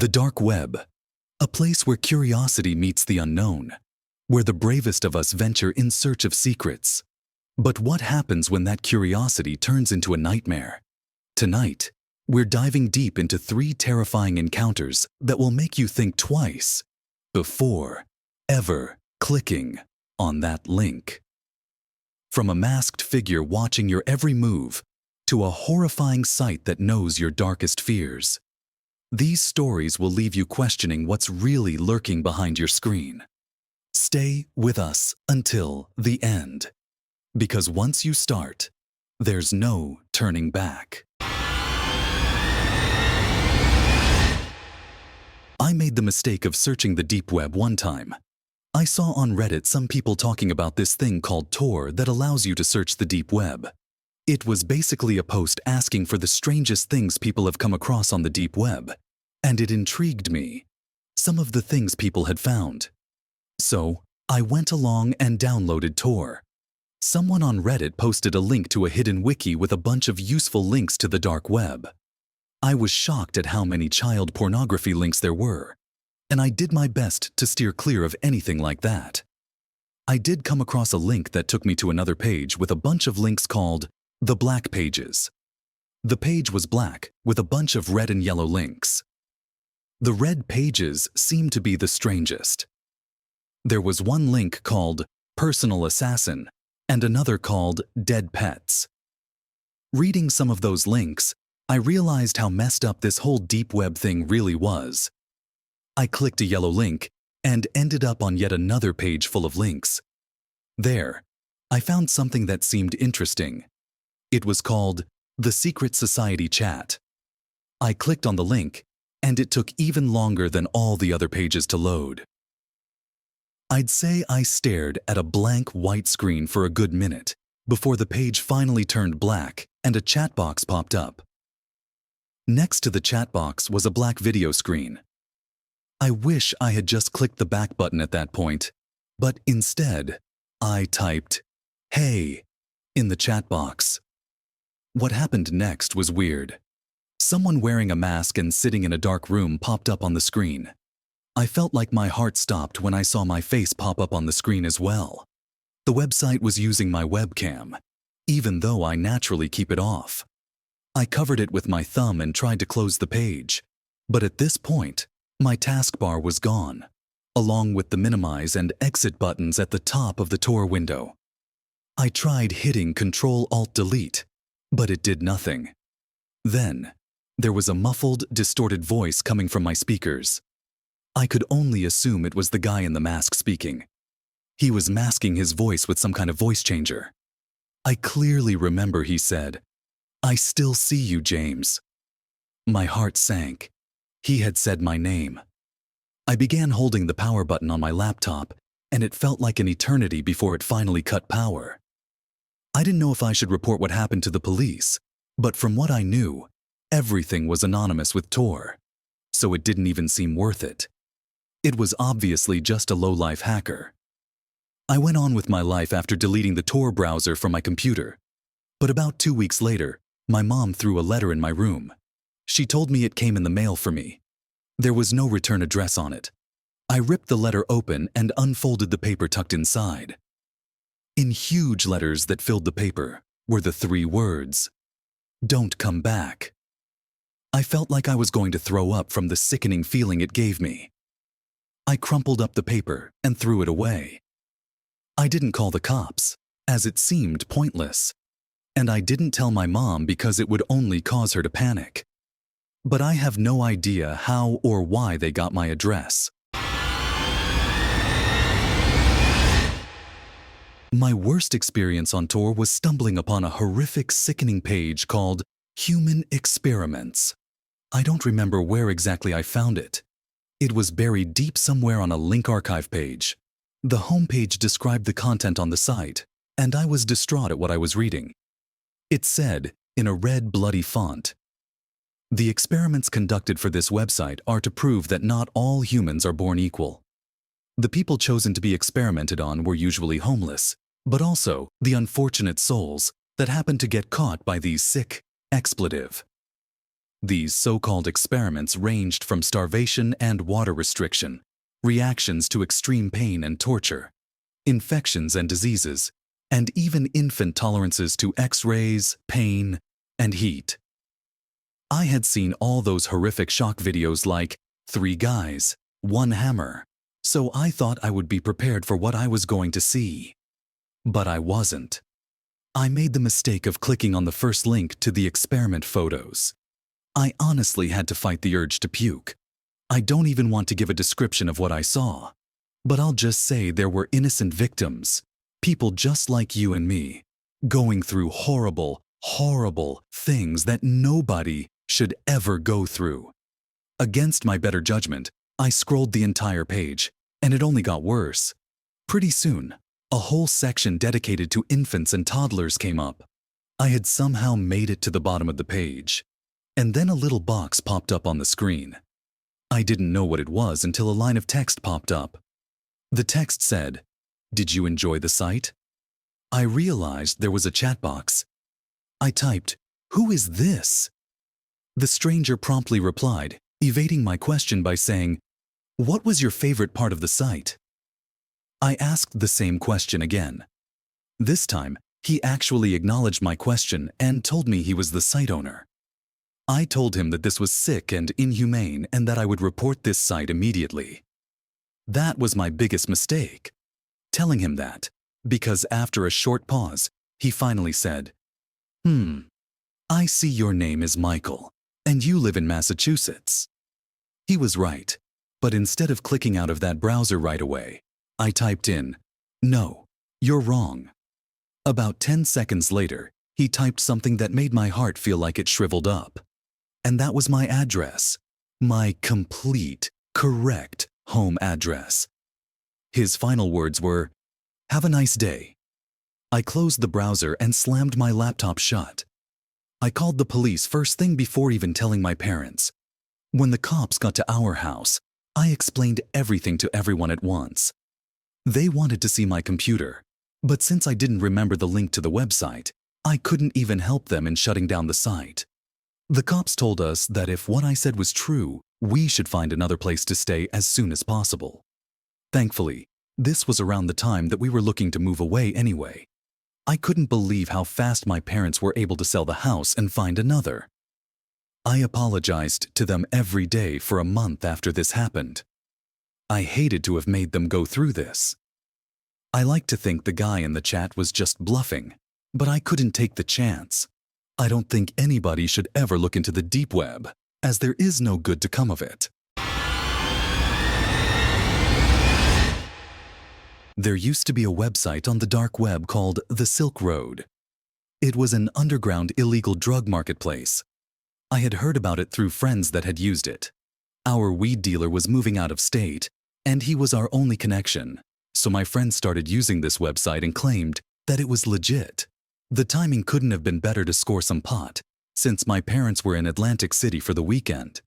The dark web, a place where curiosity meets the unknown, where the bravest of us venture in search of secrets. But what happens when that curiosity turns into a nightmare? Tonight, we're diving deep into 3 terrifying encounters that will make you think twice before ever clicking on that link. From a masked figure watching your every move to a horrifying sight that knows your darkest fears. These stories will leave you questioning what's really lurking behind your screen. Stay with us until the end, because once you start, there's no turning back. I made the mistake of searching the deep web one time. I saw on Reddit some people talking about this thing called Tor that allows you to search the deep web. It was basically a post asking for the strangest things people have come across on the deep web, and it intrigued me. Some of the things people had found. So, I went along and downloaded Tor. Someone on Reddit posted a link to a hidden wiki with a bunch of useful links to the dark web. I was shocked at how many child pornography links there were, and I did my best to steer clear of anything like that. I did come across a link that took me to another page with a bunch of links called The Black Pages. The page was black with a bunch of red and yellow links. The red pages seemed to be the strangest. There was one link called Personal Assassin and another called Dead Pets. Reading some of those links, I realized how messed up this whole deep web thing really was. I clicked a yellow link and ended up on yet another page full of links. There, I found something that seemed interesting. It was called The Secret Society Chat. I clicked on the link, and it took even longer than all the other pages to load. I'd say I stared at a blank white screen for a good minute before the page finally turned black and a chat box popped up. Next to the chat box was a black video screen. I wish I had just clicked the back button at that point, but instead, I typed, "Hey," in the chat box. What happened next was weird. Someone wearing a mask and sitting in a dark room popped up on the screen. I felt like my heart stopped when I saw my face pop up on the screen as well. The website was using my webcam, even though I naturally keep it off. I covered it with my thumb and tried to close the page, but at this point, my taskbar was gone, along with the minimize and exit buttons at the top of the Tor window. I tried hitting Ctrl-Alt-Delete, but it did nothing. Then, there was a muffled, distorted voice coming from my speakers. I could only assume it was the guy in the mask speaking. He was masking his voice with some kind of voice changer. I clearly remember he said, "I still see you, James." My heart sank. He had said my name. I began holding the power button on my laptop, and it felt like an eternity before it finally cut power. I didn't know if I should report what happened to the police, but from what I knew, everything was anonymous with Tor, so it didn't even seem worth it. It was obviously just a low-life hacker. I went on with my life after deleting the Tor browser from my computer, but about 2 weeks later, my mom threw a letter in my room. She told me it came in the mail for me. There was no return address on it. I ripped the letter open and unfolded the paper tucked inside. In huge letters that filled the paper were the 3 words, "Don't come back." I felt like I was going to throw up from the sickening feeling it gave me. I crumpled up the paper and threw it away. I didn't call the cops, as it seemed pointless. And I didn't tell my mom because it would only cause her to panic. But I have no idea how or why they got my address. My worst experience on Tor was stumbling upon a horrific, sickening page called Human Experiments. I don't remember where exactly I found it. It was buried deep somewhere on a link archive page. The homepage described the content on the site, and I was distraught at what I was reading. It said, in a red, bloody font, "The experiments conducted for this website are to prove that not all humans are born equal. The people chosen to be experimented on were usually homeless, but also the unfortunate souls that happened to get caught by these sick expletive." These so-called experiments ranged from starvation and water restriction, reactions to extreme pain and torture, infections and diseases, and even infant tolerances to X-rays, pain, and heat. I had seen all those horrific shock videos like 3 guys, 1 hammer, so I thought I would be prepared for what I was going to see. But I wasn't. I made the mistake of clicking on the first link to the experiment photos. I honestly had to fight the urge to puke. I don't even want to give a description of what I saw, but I'll just say there were innocent victims, people just like you and me, going through horrible, horrible things that nobody should ever go through. Against my better judgment, I scrolled the entire page, and it only got worse. Pretty soon, a whole section dedicated to infants and toddlers came up. I had somehow made it to the bottom of the page, and then a little box popped up on the screen. I didn't know what it was until a line of text popped up. The text said, "Did you enjoy the site?" I realized there was a chat box. I typed, "Who is this?" The stranger promptly replied, evading my question by saying, "What was your favorite part of the site?" I asked the same question again. This time, he actually acknowledged my question and told me he was the site owner. I told him that this was sick and inhumane and that I would report this site immediately. That was my biggest mistake, telling him that, because after a short pause, he finally said, I see your name is Michael, and you live in Massachusetts." He was right, but instead of clicking out of that browser right away, I typed in, "No, you're wrong." About 10 seconds later, he typed something that made my heart feel like it shriveled up. And that was my address, my complete, correct home address. His final words were, "Have a nice day." I closed the browser and slammed my laptop shut. I called the police first thing before even telling my parents. When the cops got to our house, I explained everything to everyone at once. They wanted to see my computer, but since I didn't remember the link to the website, I couldn't even help them in shutting down the site. The cops told us that if what I said was true, we should find another place to stay as soon as possible. Thankfully, this was around the time that we were looking to move away anyway. I couldn't believe how fast my parents were able to sell the house and find another. I apologized to them every day for a month after this happened. I hated to have made them go through this. I like to think the guy in the chat was just bluffing, but I couldn't take the chance. I don't think anybody should ever look into the deep web, as there is no good to come of it. There used to be a website on the dark web called the Silk Road. It was an underground illegal drug marketplace. I had heard about it through friends that had used it. Our weed dealer was moving out of state, and he was our only connection, so my friends started using this website and claimed that it was legit. The timing couldn't have been better to score some pot, since my parents were in Atlantic City for the weekend.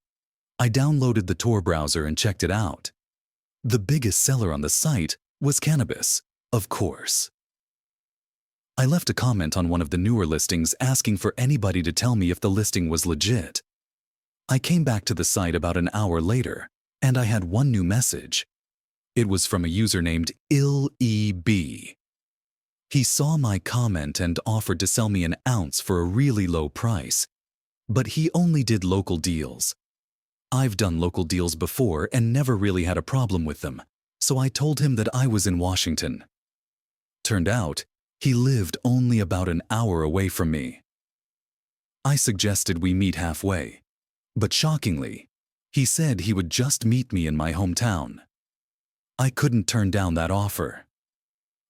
I downloaded the Tor browser and checked it out. The biggest seller on the site was cannabis, of course. I left a comment on one of the newer listings asking for anybody to tell me if the listing was legit. I came back to the site about an hour later, and I had one new message. It was from a user named ILEB. He saw my comment and offered to sell me an ounce for a really low price, but he only did local deals. I've done local deals before and never really had a problem with them, so I told him that I was in Washington. Turned out, he lived only about an hour away from me. I suggested we meet halfway, but shockingly, he said he would just meet me in my hometown. I couldn't turn down that offer.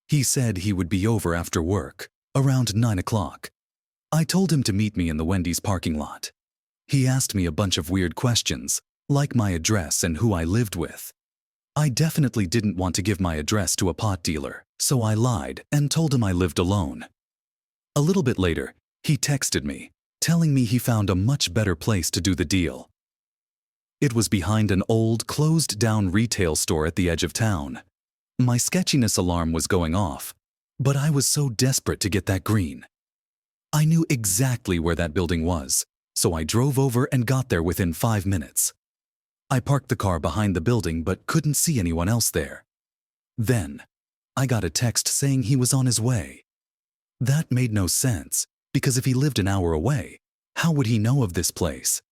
He said he would be over after work, around 9 o'clock. I told him to meet me in the Wendy's parking lot. He asked me a bunch of weird questions, like my address and who I lived with. I definitely didn't want to give my address to a pot dealer, so I lied and told him I lived alone. A little bit later, he texted me, telling me he found a much better place to do the deal. It was behind an old, closed-down retail store at the edge of town. My sketchiness alarm was going off, but I was so desperate to get that green. I knew exactly where that building was, so I drove over and got there within 5 minutes. I parked the car behind the building but couldn't see anyone else there. Then, I got a text saying he was on his way. That made no sense, because if he lived an hour away, how would he know of this place?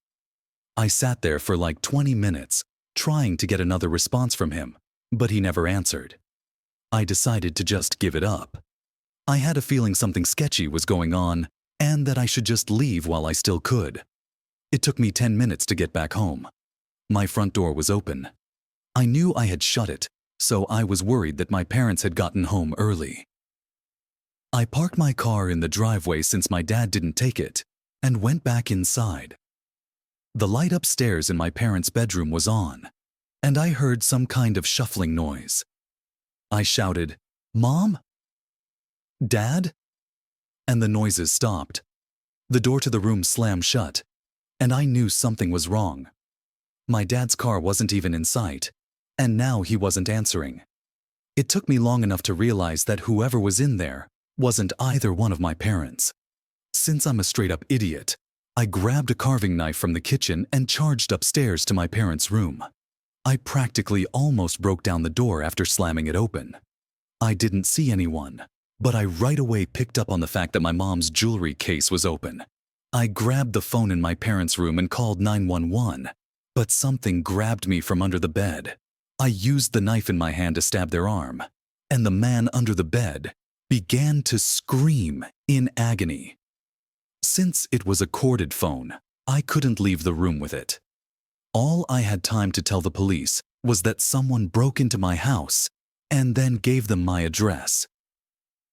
I sat there for like 20 minutes, trying to get another response from him, but he never answered. I decided to just give it up. I had a feeling something sketchy was going on, and that I should just leave while I still could. It took me 10 minutes to get back home. My front door was open. I knew I had shut it, so I was worried that my parents had gotten home early. I parked my car in the driveway since my dad didn't take it, and went back inside. The light upstairs in my parents' bedroom was on, and I heard some kind of shuffling noise. I shouted, "Mom? Dad?" And the noises stopped. The door to the room slammed shut, and I knew something was wrong. My dad's car wasn't even in sight, and now he wasn't answering. It took me long enough to realize that whoever was in there wasn't either one of my parents. Since I'm a straight-up idiot, I grabbed a carving knife from the kitchen and charged upstairs to my parents' room. I practically almost broke down the door after slamming it open. I didn't see anyone, but I right away picked up on the fact that my mom's jewelry case was open. I grabbed the phone in my parents' room and called 911, but something grabbed me from under the bed. I used the knife in my hand to stab their arm, and the man under the bed began to scream in agony. Since it was a corded phone, I couldn't leave the room with it. All I had time to tell the police was that someone broke into my house and then gave them my address.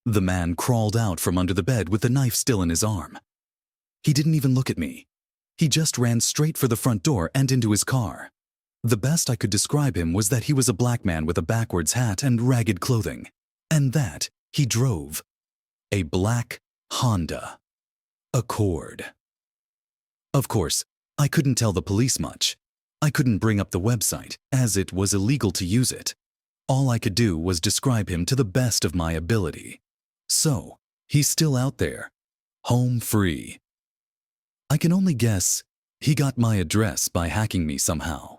The man crawled out from under the bed with the knife still in his arm. He didn't even look at me. He just ran straight for the front door and into his car. The best I could describe him was that he was a black man with a backwards hat and ragged clothing, and that he drove a black Honda Accord. Of course, I couldn't tell the police much. I couldn't bring up the website, as it was illegal to use it. All I could do was describe him to the best of my ability. So, he's still out there, home free. I can only guess he got my address by hacking me somehow.